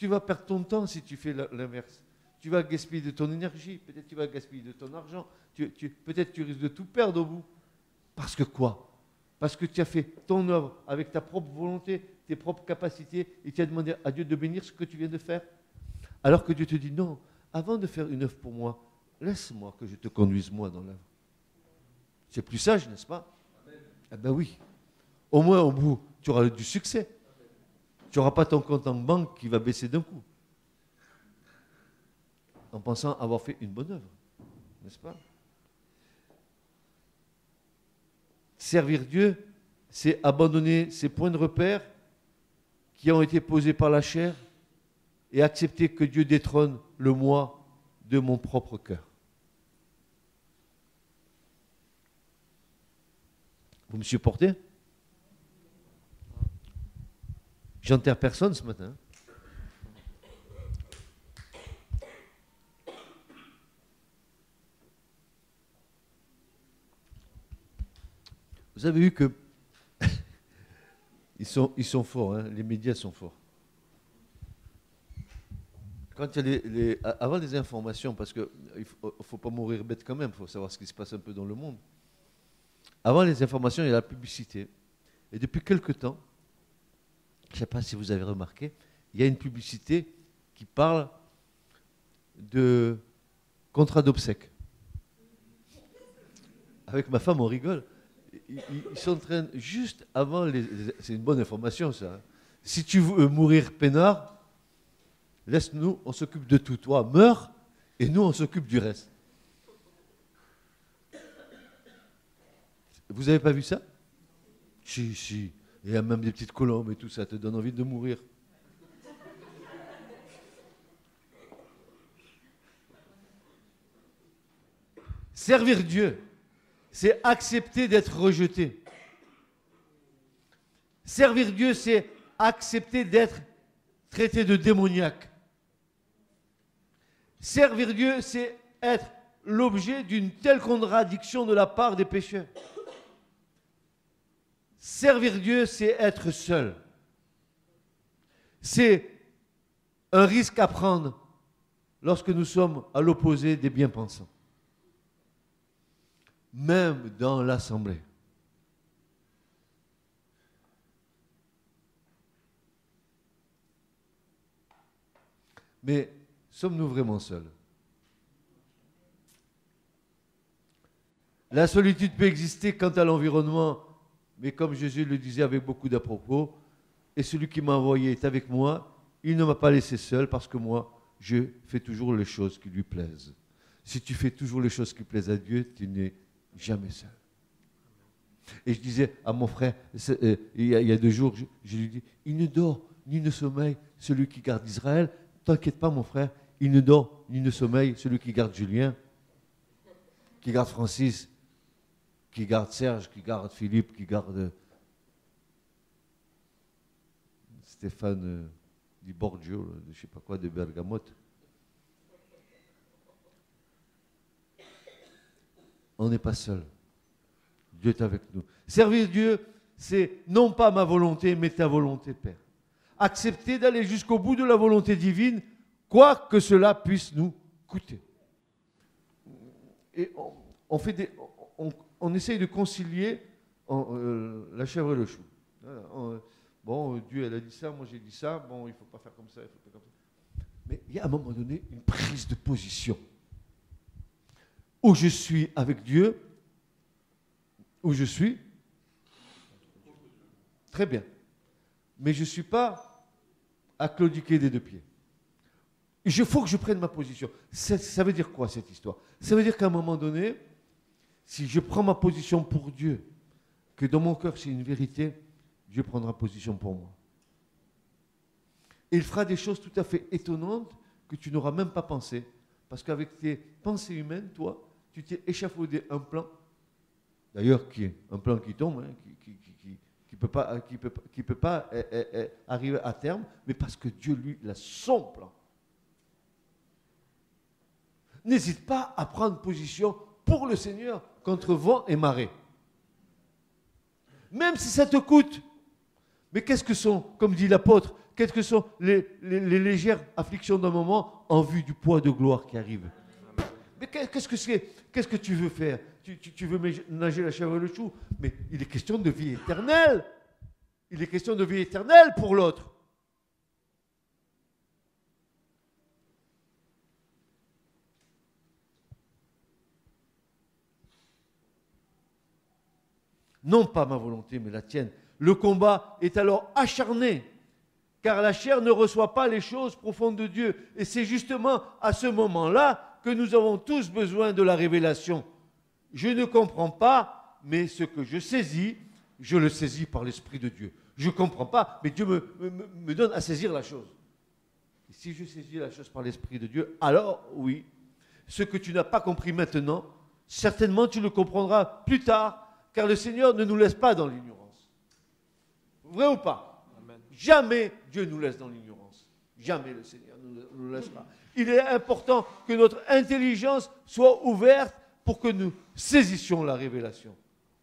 B: vas perdre ton temps si tu fais l'inverse. Tu vas gaspiller de ton énergie, peut-être tu vas gaspiller de ton argent, peut-être tu risques de tout perdre au bout. Parce que quoi? Parce que tu as fait ton œuvre avec ta propre volonté, tes propres capacités, et tu as demandé à Dieu de bénir ce que tu viens de faire. Alors que Dieu te dit non, avant de faire une œuvre pour moi, laisse-moi que je te conduise moi dans l'œuvre. C'est plus sage, n'est-ce pas? Ah ben oui. Au moins au bout, tu auras du succès. Tu n'auras pas ton compte en banque qui va baisser d'un coup. En pensant avoir fait une bonne œuvre. N'est-ce pas? Servir Dieu, c'est abandonner ces points de repère qui ont été posés par la chair et accepter que Dieu détrône le moi de mon propre cœur. Vous me supportez? J'enterre personne ce matin. Vous avez vu que ils sont forts, hein, les médias sont forts. Quand il y a avant les informations, parce qu'il ne faut pas mourir bête quand même, il faut savoir ce qui se passe un peu dans le monde. Avant les informations, il y a la publicité. Et depuis quelque temps, je ne sais pas si vous avez remarqué, il y a une publicité qui parle de contrat d'obsèques. Avec ma femme, on rigole. Ils s'entraînent juste avant les... C'est une bonne information, ça. Si tu veux mourir peinard, laisse-nous, on s'occupe de tout. Toi, meurs, et nous, on s'occupe du reste. Vous n'avez pas vu ça? Si. Il y a même des petites colombes et tout ça, te donne envie de mourir. Servir Dieu, c'est accepter d'être rejeté. Servir Dieu, c'est accepter d'être traité de démoniaque. Servir Dieu, c'est être l'objet d'une telle contradiction de la part des pécheurs. Servir Dieu, c'est être seul. C'est un risque à prendre lorsque nous sommes à l'opposé des bien-pensants. Même dans l'assemblée. Mais sommes-nous vraiment seuls? La solitude peut exister quant à l'environnement, mais comme Jésus le disait avec beaucoup d'à-propos, et celui qui m'a envoyé est avec moi, il ne m'a pas laissé seul parce que moi, je fais toujours les choses qui lui plaisent. Si tu fais toujours les choses qui plaisent à Dieu, tu n'es jamais seul. Et je disais à mon frère, il y a 2 jours, je lui dis, il ne dort ni ne sommeille celui qui garde Israël. T'inquiète pas mon frère, il ne dort ni ne sommeille celui qui garde Julien, qui garde Francis, qui garde Serge, qui garde Philippe, qui garde Stéphane Di Borgio, de je ne sais pas quoi, de Bergamote. On n'est pas seul. Dieu est avec nous. Servir Dieu, c'est non pas ma volonté, mais ta volonté, Père. Accepter d'aller jusqu'au bout de la volonté divine, quoi que cela puisse nous coûter. Et on essaye de concilier la chèvre et le chou. Bon, Dieu, elle a dit ça, moi j'ai dit ça, bon, il ne faut pas faire comme ça, il faut pas faire comme ça. Mais il y a à un moment donné une prise de position où je suis avec Dieu, où je suis très bien. Mais je ne suis pas à claudiquer des 2 pieds. Il faut que je prenne ma position. Ça veut dire quoi cette histoire? Ça veut dire qu'à un moment donné, si je prends ma position pour Dieu, que dans mon cœur c'est une vérité, Dieu prendra position pour moi. Et il fera des choses tout à fait étonnantes que tu n'auras même pas pensé. Parce qu'avec tes pensées humaines, toi, tu t'es échafaudé un plan, d'ailleurs qui est un plan qui tombe, hein, qui peut pas arriver à terme, mais parce que Dieu, lui, il a son plan. N'hésite pas à prendre position pour le Seigneur contre vent et marée. Même si ça te coûte. Mais qu'est-ce que sont, comme dit l'apôtre, qu'est-ce que sont les légères afflictions d'un moment en vue du poids de gloire qui arrive? Mais qu'est-ce que c'est? Qu'est-ce que tu veux faire? Tu veux nager la chèvre et le chou? Mais il est question de vie éternelle. Il est question de vie éternelle pour l'autre. Non pas ma volonté, mais la tienne. Le combat est alors acharné, car la chair ne reçoit pas les choses profondes de Dieu. Et c'est justement à ce moment-là que nous avons tous besoin de la révélation. Je ne comprends pas, mais ce que je saisis, je le saisis par l'Esprit de Dieu. Je ne comprends pas, mais Dieu me donne à saisir la chose. Et si je saisis la chose par l'Esprit de Dieu, alors oui, ce que tu n'as pas compris maintenant, certainement tu le comprendras plus tard, car le Seigneur ne nous laisse pas dans l'ignorance. Vrai ou pas? Amen. Jamais Dieu nous laisse dans l'ignorance. Jamais le Seigneur ne nous laissera. Il est important que notre intelligence soit ouverte pour que nous saisissions la révélation.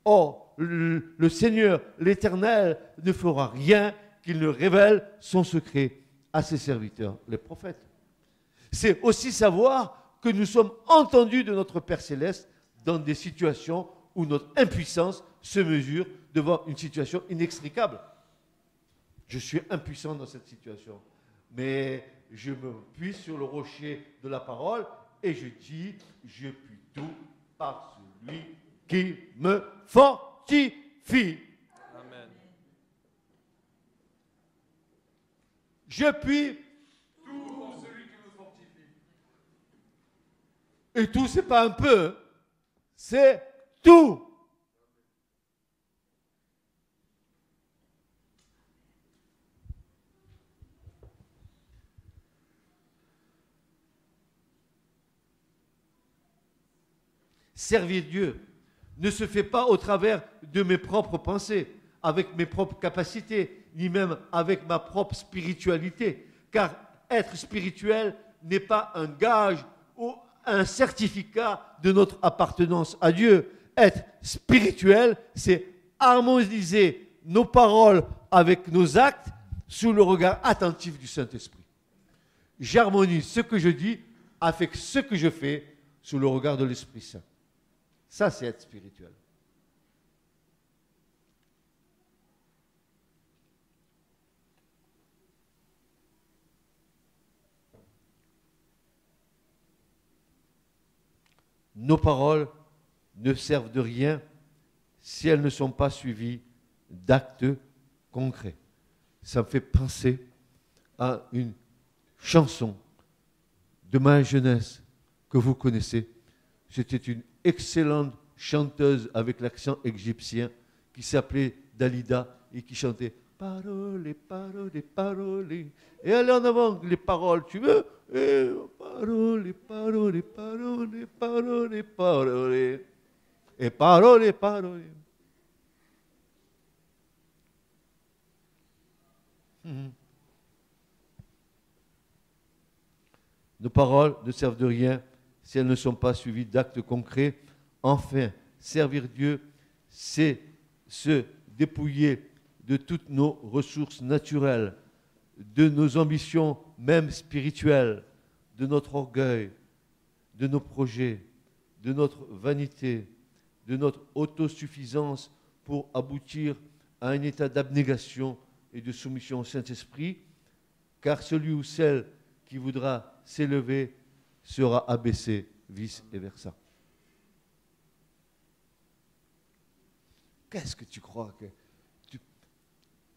B: Or, le Seigneur, l'Éternel, ne fera rien qu'il ne révèle son secret à ses serviteurs, les prophètes. C'est aussi savoir que nous sommes entendus de notre Père Céleste dans des situations où notre impuissance se mesure devant une situation inextricable. Je suis impuissant dans cette situation, mais je me plie sur le rocher de la parole et je dis, je puis tout par celui qui me fortifie. Amen. Je puis tout par celui qui me fortifie. Et tout, c'est pas un peu, c'est tout. Servir Dieu ne se fait pas au travers de mes propres pensées, avec mes propres capacités, ni même avec ma propre spiritualité. Car être spirituel n'est pas un gage ou un certificat de notre appartenance à Dieu. Être spirituel, c'est harmoniser nos paroles avec nos actes sous le regard attentif du Saint-Esprit. J'harmonise ce que je dis avec ce que je fais sous le regard de l'Esprit Saint. Ça, c'est être spirituel. Nos paroles ne servent de rien si elles ne sont pas suivies d'actes concrets. Ça me fait penser à une chanson de ma jeunesse que vous connaissez. C'était une excellente chanteuse avec l'accent égyptien qui s'appelait Dalida et qui chantait paroles, paroles, paroles. Et allez en avant, les paroles, tu veux? Et paroles, paroles, paroles, paroles, paroles. Et paroles, paroles. Nos paroles ne servent de rien si elles ne sont pas suivies d'actes concrets. Enfin, servir Dieu, c'est se dépouiller de toutes nos ressources naturelles, de nos ambitions même spirituelles, de notre orgueil, de nos projets, de notre vanité, de notre autosuffisance pour aboutir à un état d'abnégation et de soumission au Saint-Esprit, car celui ou celle qui voudra s'élever sera abaissé, vice et versa. Qu'est-ce que tu crois que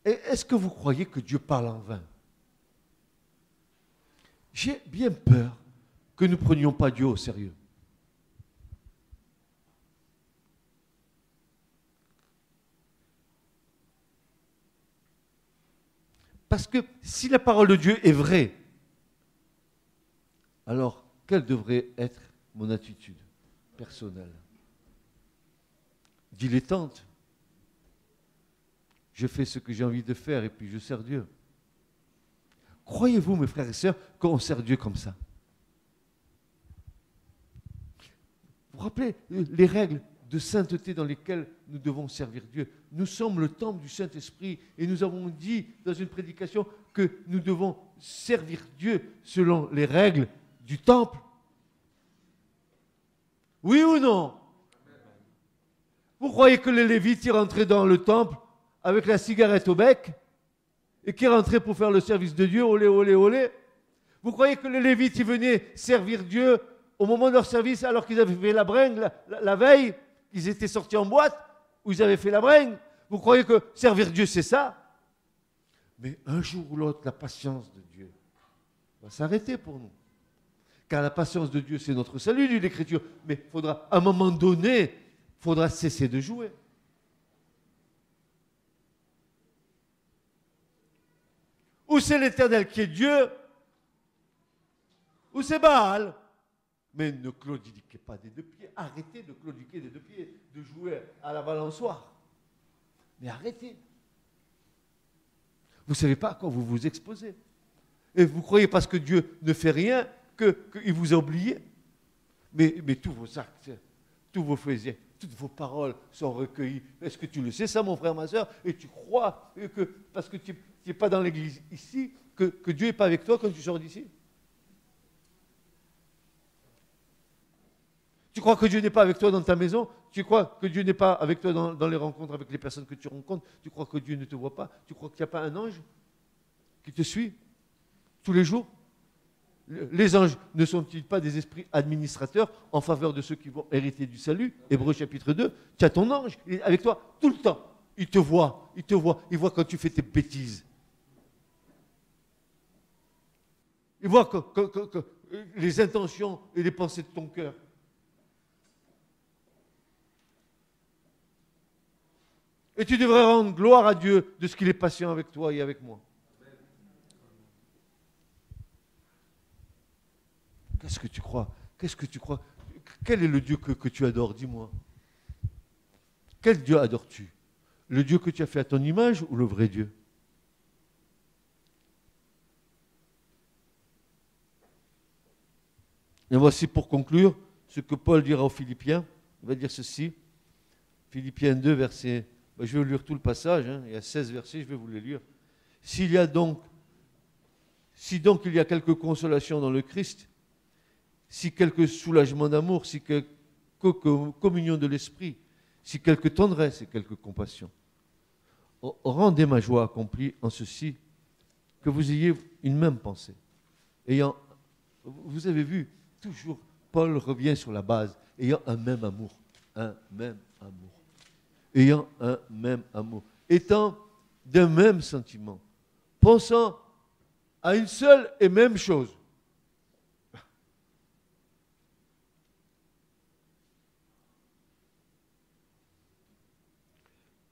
B: Est-ce que vous croyez que Dieu parle en vain? J'ai bien peur que nous ne prenions pas Dieu au sérieux. Parce que si la parole de Dieu est vraie, alors quelle devrait être mon attitude personnelle? Dilettante. Je fais ce que j'ai envie de faire et puis je sers Dieu. Croyez-vous, mes frères et sœurs, qu'on sert Dieu comme ça? Vous vous rappelez les règles de sainteté dans lesquelles nous devons servir Dieu? Nous sommes le temple du Saint-Esprit et nous avons dit dans une prédication que nous devons servir Dieu selon les règles du temple. Oui ou non? Vous croyez que les Lévites y rentraient dans le temple avec la cigarette au bec et qui rentraient pour faire le service de Dieu, olé, olé, olé? Vous croyez que les Lévites y venaient servir Dieu au moment de leur service alors qu'ils avaient fait la bringue la veille, ils étaient sortis en boîte, où ils avaient fait la bringue? Vous croyez que servir Dieu c'est ça? Mais un jour ou l'autre, la patience de Dieu va s'arrêter pour nous. Car la patience de Dieu, c'est notre salut, dit l'Écriture. Mais il faudra, à un moment donné, il faudra cesser de jouer. Ou c'est l'Éternel qui est Dieu, ou c'est Baal. Mais ne claudiquez pas des deux pieds. Arrêtez de claudiquer des deux pieds, de jouer à la balançoire. Mais arrêtez. Vous ne savez pas à quoi vous vous exposez. Et vous croyez parce que Dieu ne fait rien qu'il vous a oublié. Mais tous vos actes, tous vos faits, toutes vos paroles sont recueillies. Est-ce que tu le sais ça, mon frère, ma soeur? Et tu crois que parce que tu n'es pas dans l'église ici, que Dieu n'est pas avec toi quand tu sors d'ici? Tu crois que Dieu n'est pas avec toi dans ta maison? Tu crois que Dieu n'est pas avec toi dans les rencontres avec les personnes que tu rencontres? Tu crois que Dieu ne te voit pas? Tu crois qu'il n'y a pas un ange qui te suit tous les jours? Les anges ne sont-ils pas des esprits administrateurs en faveur de ceux qui vont hériter du salut? Hébreux chapitre 2, tu as ton ange, il est avec toi tout le temps. Il te voit, il voit quand tu fais tes bêtises. Il voit les intentions et les pensées de ton cœur. Et tu devrais rendre gloire à Dieu de ce qu'il est patient avec toi et avec moi. Qu'est-ce que tu crois? Qu'est-ce que tu crois? Quel est le Dieu que tu adores? Dis-moi. Quel Dieu adores-tu? Le Dieu que tu as fait à ton image ou le vrai Dieu? Et voici pour conclure ce que Paul dira aux Philippiens. Il va dire ceci. Philippiens 2, verset... je vais vous lire tout le passage. Il y a 16 versets, je vais vous les lire. Si donc il y a quelque consolation dans le Christ, si quelque soulagement d'amour, si quelque communion de l'esprit, si quelque tendresse et quelque compassion, rendez ma joie accomplie en ceci, que vous ayez une même pensée. Vous avez vu, toujours, Paul revient sur la base, ayant un même amour. un même amour. Ayant un même amour. Étant d'un même sentiment. Pensant à une seule et même chose.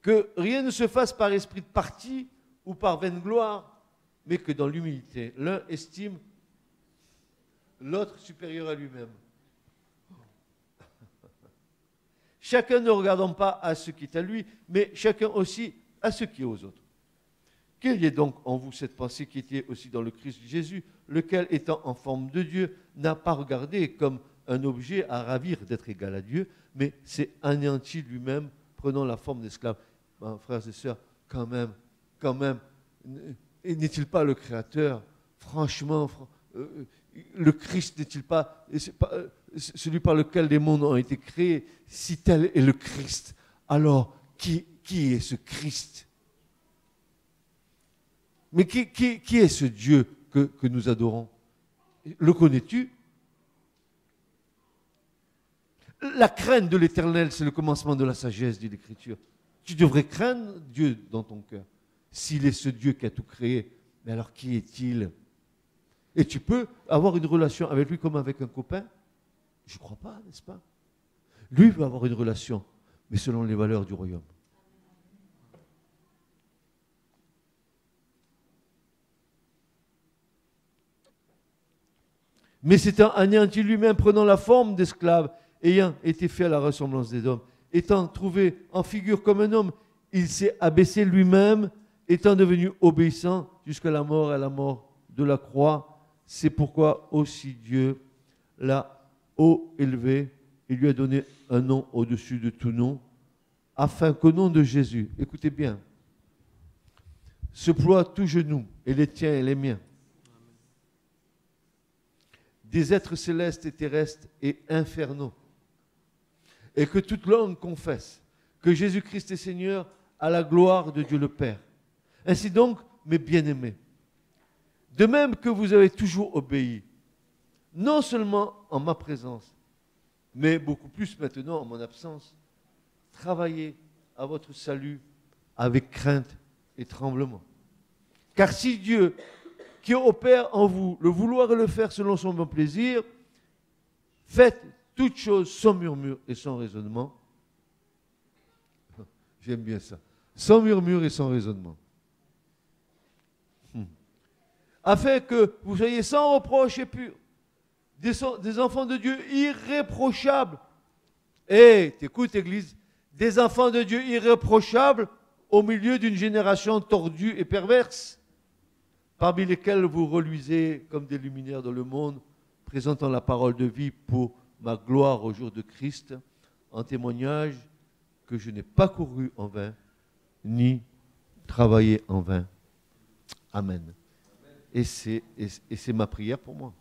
B: Que rien ne se fasse par esprit de parti ou par vaine gloire, mais que dans l'humilité, l'un estime l'autre supérieur à lui-même. Chacun ne regardant pas à ce qui est à lui, mais chacun aussi à ce qui est aux autres. Qu'il y ait donc en vous cette pensée qui était aussi dans le Christ Jésus, lequel, étant en forme de Dieu, n'a pas regardé comme un objet à ravir d'être égal à Dieu, mais s'est anéanti lui-même, prenant la forme d'esclave. Ben, frères et sœurs, quand même, n'est-il pas le Créateur? Franchement, le Christ n'est-il pas, celui par lequel les mondes ont été créés? Si tel est le Christ, alors qui est ce Christ? Mais qui est ce Dieu que nous adorons? Le connais-tu? La crainte de l'Éternel, c'est le commencement de la sagesse, dit l'Écriture. Tu devrais craindre Dieu dans ton cœur. S'il est ce Dieu qui a tout créé, mais alors qui est-il? Et tu peux avoir une relation avec lui comme avec un copain? Je ne crois pas, n'est-ce pas? Lui veut avoir une relation, mais selon les valeurs du royaume. Mais s'étant anéanti lui-même, prenant la forme d'esclave, ayant été fait à la ressemblance des hommes, étant trouvé en figure comme un homme, il s'est abaissé lui-même, étant devenu obéissant jusqu'à la mort et à la mort de la croix. C'est pourquoi aussi Dieu l'a haut élevé et lui a donné un nom au-dessus de tout nom, afin qu'au nom de Jésus, écoutez bien, se ploie tout genou, et les tiens et les miens, des êtres célestes et terrestres et infernaux, et que toute langue confesse que Jésus-Christ est Seigneur à la gloire de Dieu le Père. Ainsi donc, mes bien-aimés, de même que vous avez toujours obéi, non seulement en ma présence, mais beaucoup plus maintenant en mon absence, travaillez à votre salut avec crainte et tremblement. Car si Dieu, qui opère en vous le vouloir et le faire selon son bon plaisir, faites toutes choses sans murmure et sans raisonnement. J'aime bien ça. Sans murmure et sans raisonnement. Afin que vous soyez sans reproche et purs, des enfants de Dieu irréprochables. Et t'écoutes, Église, des enfants de Dieu irréprochables au milieu d'une génération tordue et perverse, parmi lesquels vous reluisez comme des luminaires dans le monde, présentant la parole de vie pour ma gloire au jour de Christ, en témoignage que je n'ai pas couru en vain, ni travaillé en vain. Amen. Et c'est ma prière pour moi.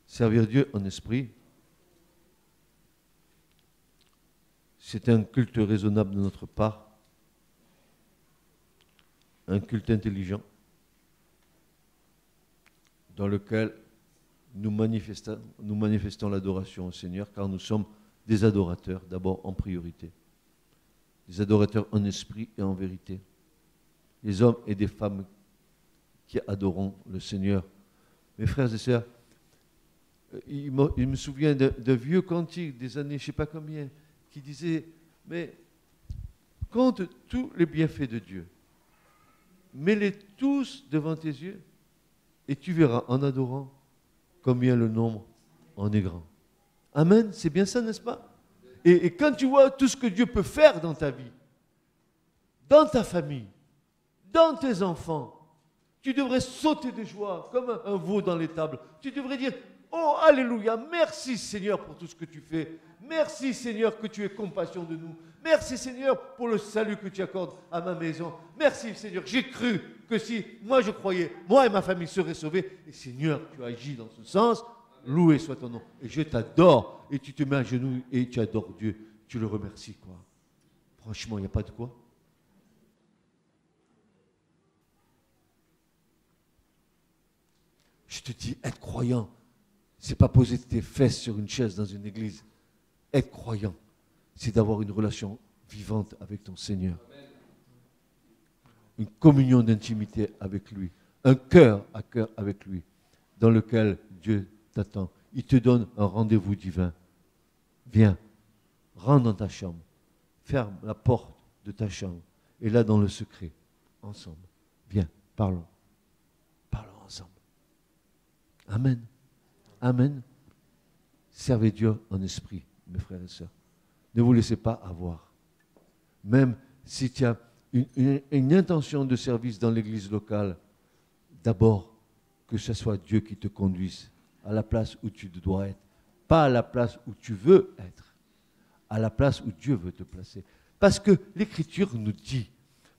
B: Servir Dieu en esprit, c'est un culte raisonnable de notre part, un culte intelligent, dans lequel nous manifestons l'adoration au Seigneur, car nous sommes des adorateurs, d'abord en priorité, des adorateurs en esprit et en vérité, des hommes et des femmes qui adorons le Seigneur. Mes frères et sœurs, il me souvient d'un vieux cantique des années, je ne sais pas combien, qui disait, mais compte tous les bienfaits de Dieu, mets-les tous devant tes yeux, et tu verras en adorant combien le nombre en est grand. Amen, c'est bien ça, n'est-ce pas? Et quand tu vois tout ce que Dieu peut faire dans ta vie, dans ta famille, dans tes enfants, tu devrais sauter de joie comme un veau dans l'étable. Tu devrais dire, oh, alléluia, merci Seigneur pour tout ce que tu fais. Merci Seigneur que tu aies compassion de nous. Merci Seigneur pour le salut que tu accordes à ma maison. Merci Seigneur, j'ai cru que si moi je croyais, moi et ma famille seraient sauvés. Et Seigneur, tu agis dans ce sens. Loué soit ton nom. Et je t'adore. Et tu te mets à genoux et tu adores Dieu. Tu le remercies, quoi. Franchement, il n'y a pas de quoi. Je te dis, être croyant, c'est pas poser tes fesses sur une chaise dans une église. Être croyant, c'est d'avoir une relation vivante avec ton Seigneur. Une communion d'intimité avec lui. Un cœur à cœur avec lui, dans lequel Dieu t'attend. Il te donne un rendez-vous divin. Viens, rentre dans ta chambre. Ferme la porte de ta chambre. Et là, dans le secret, ensemble. Viens, parlons. Parlons ensemble. Amen. Amen. Servez Dieu en esprit, mes frères et sœurs. Ne vous laissez pas avoir. Même si tu as une intention de service dans l'église locale, d'abord, que ce soit Dieu qui te conduise à la place où tu dois être. Pas à la place où tu veux être. À la place où Dieu veut te placer. Parce que l'Écriture nous dit,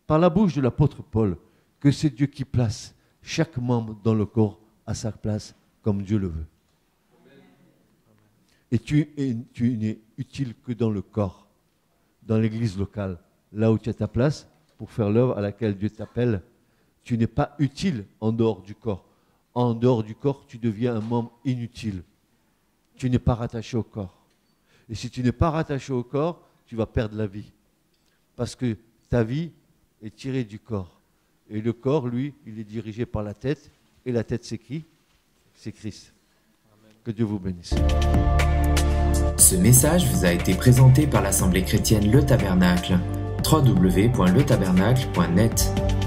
B: par la bouche de l'apôtre Paul, que c'est Dieu qui place chaque membre dans le corps à sa place comme Dieu le veut. Et tu n'es utile que dans le corps, dans l'église locale, là où tu as ta place pour faire l'œuvre à laquelle Dieu t'appelle. Tu n'es pas utile en dehors du corps. En dehors du corps, tu deviens un membre inutile. Tu n'es pas rattaché au corps. Et si tu n'es pas rattaché au corps, tu vas perdre la vie. Parce que ta vie est tirée du corps. Et le corps, lui, il est dirigé par la tête. Et la tête, c'est qui? C'est Christ. Que Dieu vous bénisse.
A: Ce message vous a été présenté par l'Assemblée chrétienne Le Tabernacle. www.letabernacle.net